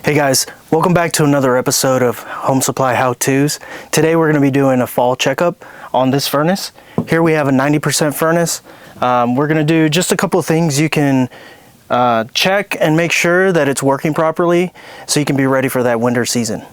Hey guys, welcome back to another episode of Home Supply How-Tos. Today we're going to be doing a fall checkup on this furnace. Here we have a 90% furnace. We're going to do just a couple of things you can check and make sure that it's working properly so you can be ready for that winter season.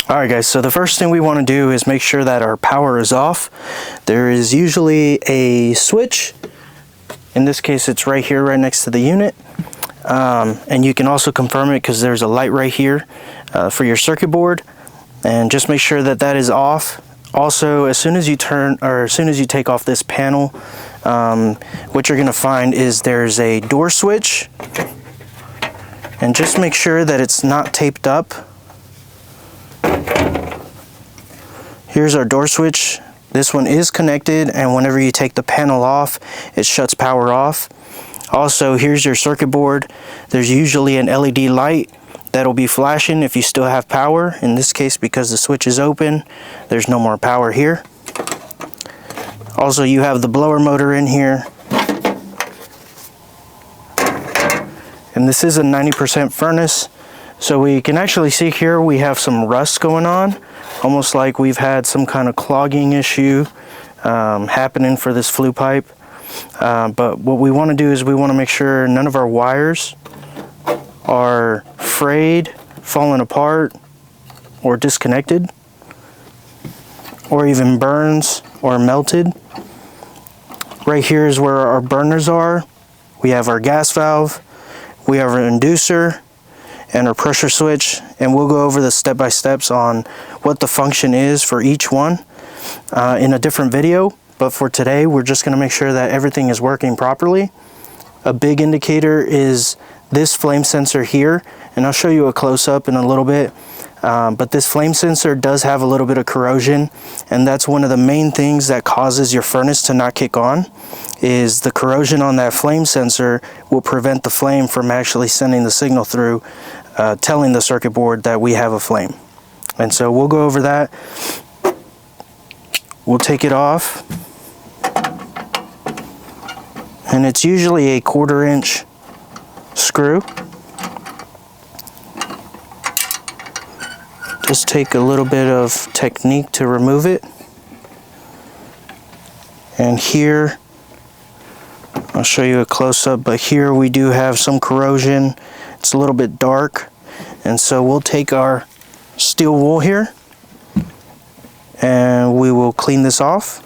Alright guys, so the first thing we want to do is make sure that our power is off. There is usually a switch. In this case it's right here, right next to the unit. And you can also confirm it because there's a light right here for your circuit board. And just make sure that that is off. Also, as soon as you take off this panel, what you're going to find is there's a door switch. And just make sure that it's not taped up. Here's our door switch. This one is connected, and whenever you take the panel off, it shuts power off. Also, here's your circuit board. There's usually an LED light that'll be flashing if you still have power. In this case, because the switch is open, there's no more power here. Also, you have the blower motor in here. And this is a 90% furnace. So we can actually see here we have some rust going on, almost like we've had some kind of clogging issue happening for this flue pipe. But what we want to do is we want to make sure none of our wires are frayed, falling apart, or disconnected, or even burns or melted. Right here is where our burners are. We have our gas valve, we have our inducer, and our pressure switch, and we'll go over the step-by-steps on what the function is for each one in a different video. But for today, we're just going to make sure that everything is working properly. A big indicator is this flame sensor here, and I'll show you a close-up in a little bit. But this flame sensor does have a little bit of corrosion, and that's one of the main things that causes your furnace to not kick on. Is the corrosion on that flame sensor will prevent the flame from actually sending the signal through, telling the circuit board that we have a flame. And so we'll go over that. We'll take it off, and it's usually a 1/4 inch screw. Just take a little bit of technique to remove it. And here, I'll show you a close-up, but here we do have some corrosion. It's a little bit dark, and so we'll take our steel wool here and we will clean this off.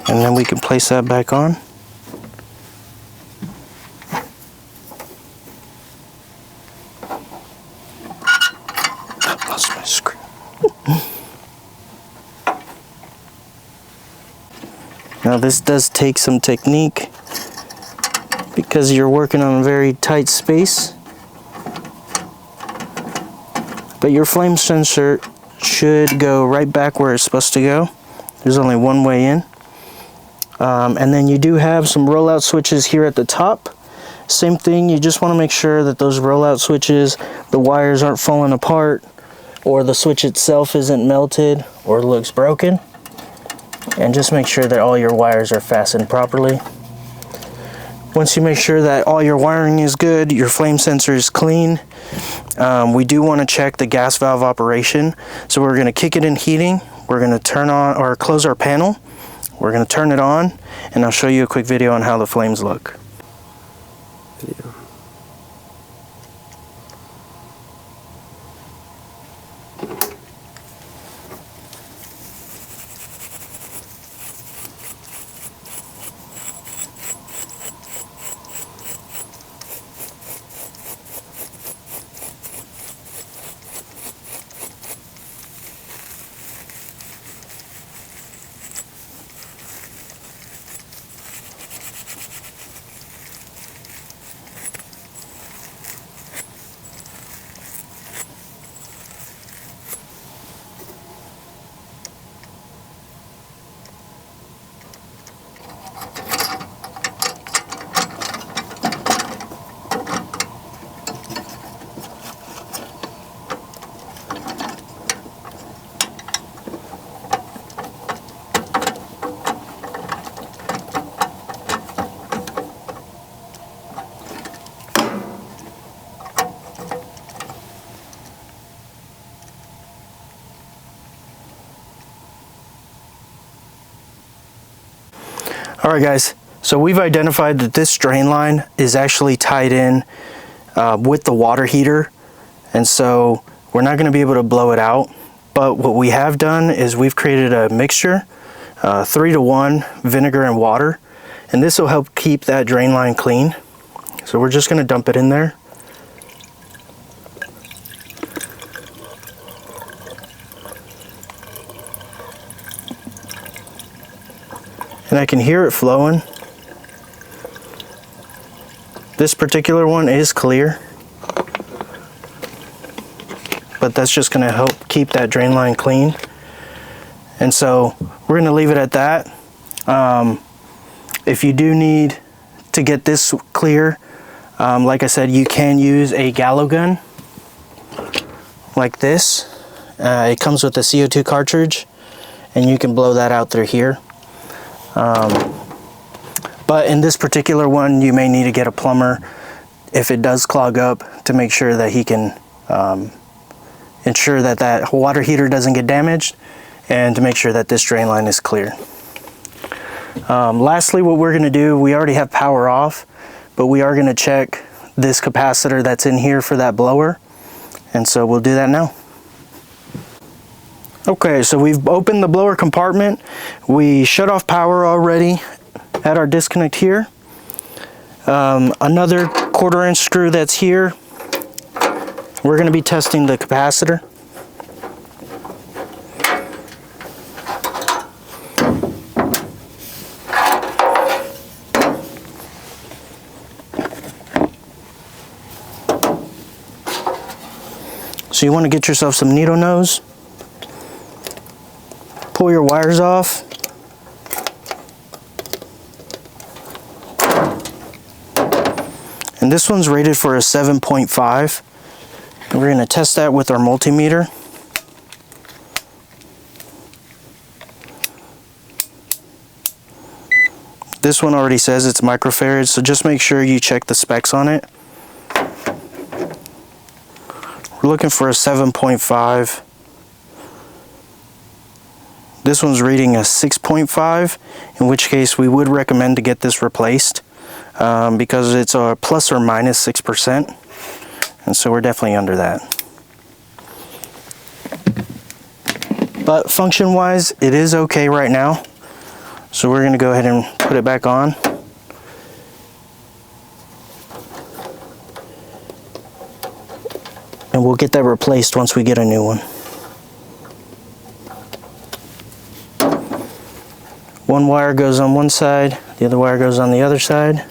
And then we can place that back on. I lost my screen. Now this does take some technique because you're working on a very tight space. But your flame sensor should go right back where it's supposed to go. There's only one way in. And then you do have some rollout switches here at the top. Same thing, you just want to make sure that those rollout switches, the wires aren't falling apart, or the switch itself isn't melted or looks broken. And just make sure that all your wires are fastened properly. Once you make sure that all your wiring is good, your flame sensor is clean, we do want to check the gas valve operation. So we're going to kick it in heating. We're going to turn on or close our panel. We're going to turn it on, and I'll show you a quick video on how the flames look. Video. All right guys, so we've identified that this drain line is actually tied in with the water heater, and so we're not going to be able to blow it out. But what we have done is we've created a mixture, 3-to-1 vinegar and water, and this will help keep that drain line clean. So we're just going to dump it in there. And I can hear it flowing. This particular one is clear, but that's just going to help keep that drain line clean. And so we're going to leave it at that. If you do need to get this clear, like I said, you can use a gallo gun like this. It comes with a CO2 cartridge, and you can blow that out through here. But in this particular one, you may need to get a plumber if it does clog up, to make sure that he can ensure that that water heater doesn't get damaged, and to make sure that this drain line is clear. Lastly, what we're going to do, we already have power off, but we are going to check this capacitor that's in here for that blower, and so we'll do that now. Okay, so we've opened the blower compartment. We shut off power already at our disconnect here. Another 1/4-inch screw that's here. We're going to be testing the capacitor. So you want to get yourself some needle nose. Pull your wires off. And this one's rated for a 7.5. And we're going to test that with our multimeter. This one already says it's microfarads, so just make sure you check the specs on it. We're looking for a 7.5. This one's reading a 6.5, in which case we would recommend to get this replaced because it's a plus or minus 6%, and so we're definitely under that. But function-wise, it is okay right now, so we're going to go ahead and put it back on. And we'll get that replaced once we get a new one. One wire goes on one side, the other wire goes on the other side.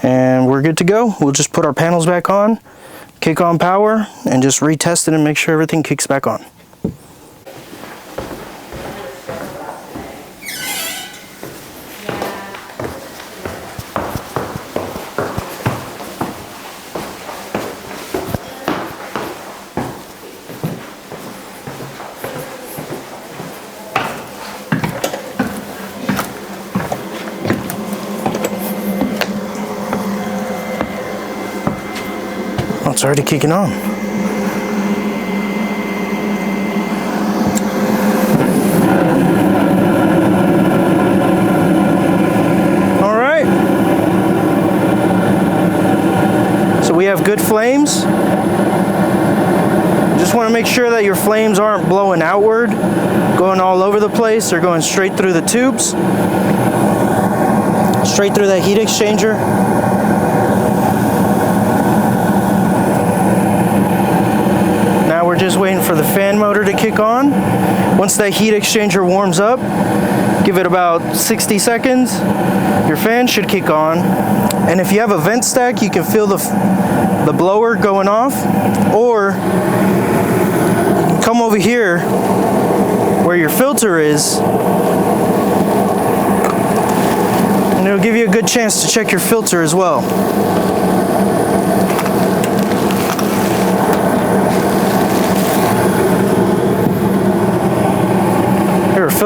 And we're good to go. We'll just put our panels back on, kick on power, and just retest it and make sure everything kicks back on. It's already kicking on. All right. So we have good flames. Just want to make sure that your flames aren't blowing outward, going all over the place. They're going straight through the tubes, straight through that heat exchanger. We're just waiting for the fan motor to kick on. Once that heat exchanger warms up, give it about 60 seconds, your fan should kick on. And if you have a vent stack, you can feel the blower going off, or come over here where your filter is, and it'll give you a good chance to check your filter as well.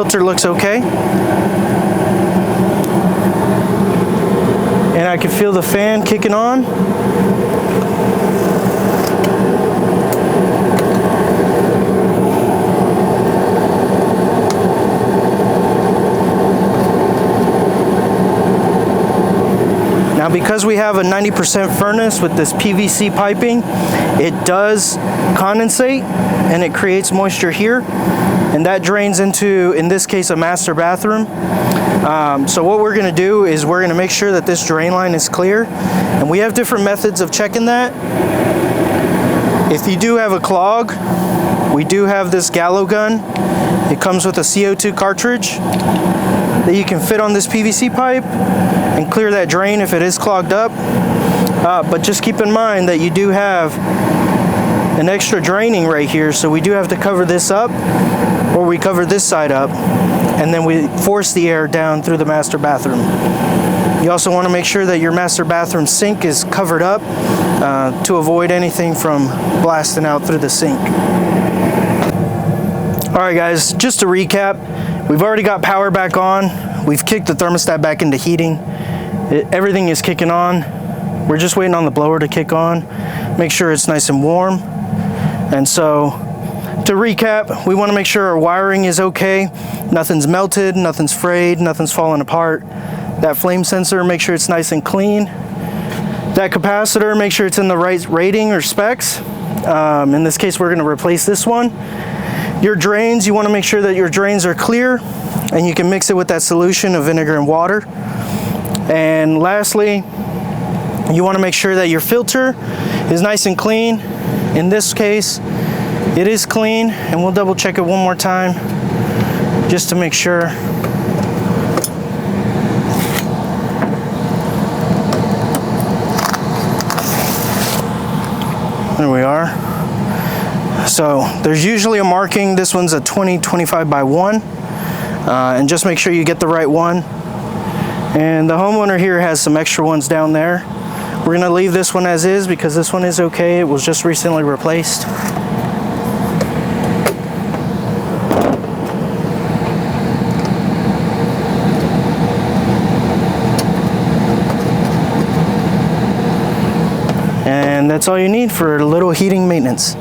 filter looks okay. And I can feel the fan kicking on. Now, because we have a 90% furnace with this PVC piping, it does condensate and it creates moisture here, and that drains into, in this case, a master bathroom. So what we're going to do is we're going to make sure that this drain line is clear, and we have different methods of checking that. If you do have a clog, we do have this gallo gun. It comes with a CO2 cartridge that you can fit on this PVC pipe and clear that drain if it is clogged up. But just keep in mind that you do have an extra draining right here, so we do have to cover this up, or we cover this side up, and then we force the air down through the master bathroom. You also want to make sure that your master bathroom sink is covered up to avoid anything from blasting out through the sink. Alright guys, just to recap, we've already got power back on. We've kicked the thermostat back into heating. Everything is kicking on. We're just waiting on the blower to kick on. Make sure it's nice and warm. And so, to recap, we want to make sure our wiring is okay. Nothing's melted, nothing's frayed, nothing's falling apart. That flame sensor, make sure it's nice and clean. That capacitor, make sure it's in the right rating or specs. In this case, we're going to replace this one. Your drains, you want to make sure that your drains are clear, and you can mix it with that solution of vinegar and water. And lastly, you want to make sure that your filter is nice and clean. In this case, it is clean, and we'll double check it one more time just to make sure. There we are. So there's usually a marking. This one's a 20-25 by 1, and just make sure you get the right one. And the homeowner here has some extra ones down there. We're gonna leave this one as is because this one is okay. It was just recently replaced. And that's all you need for a little heating maintenance.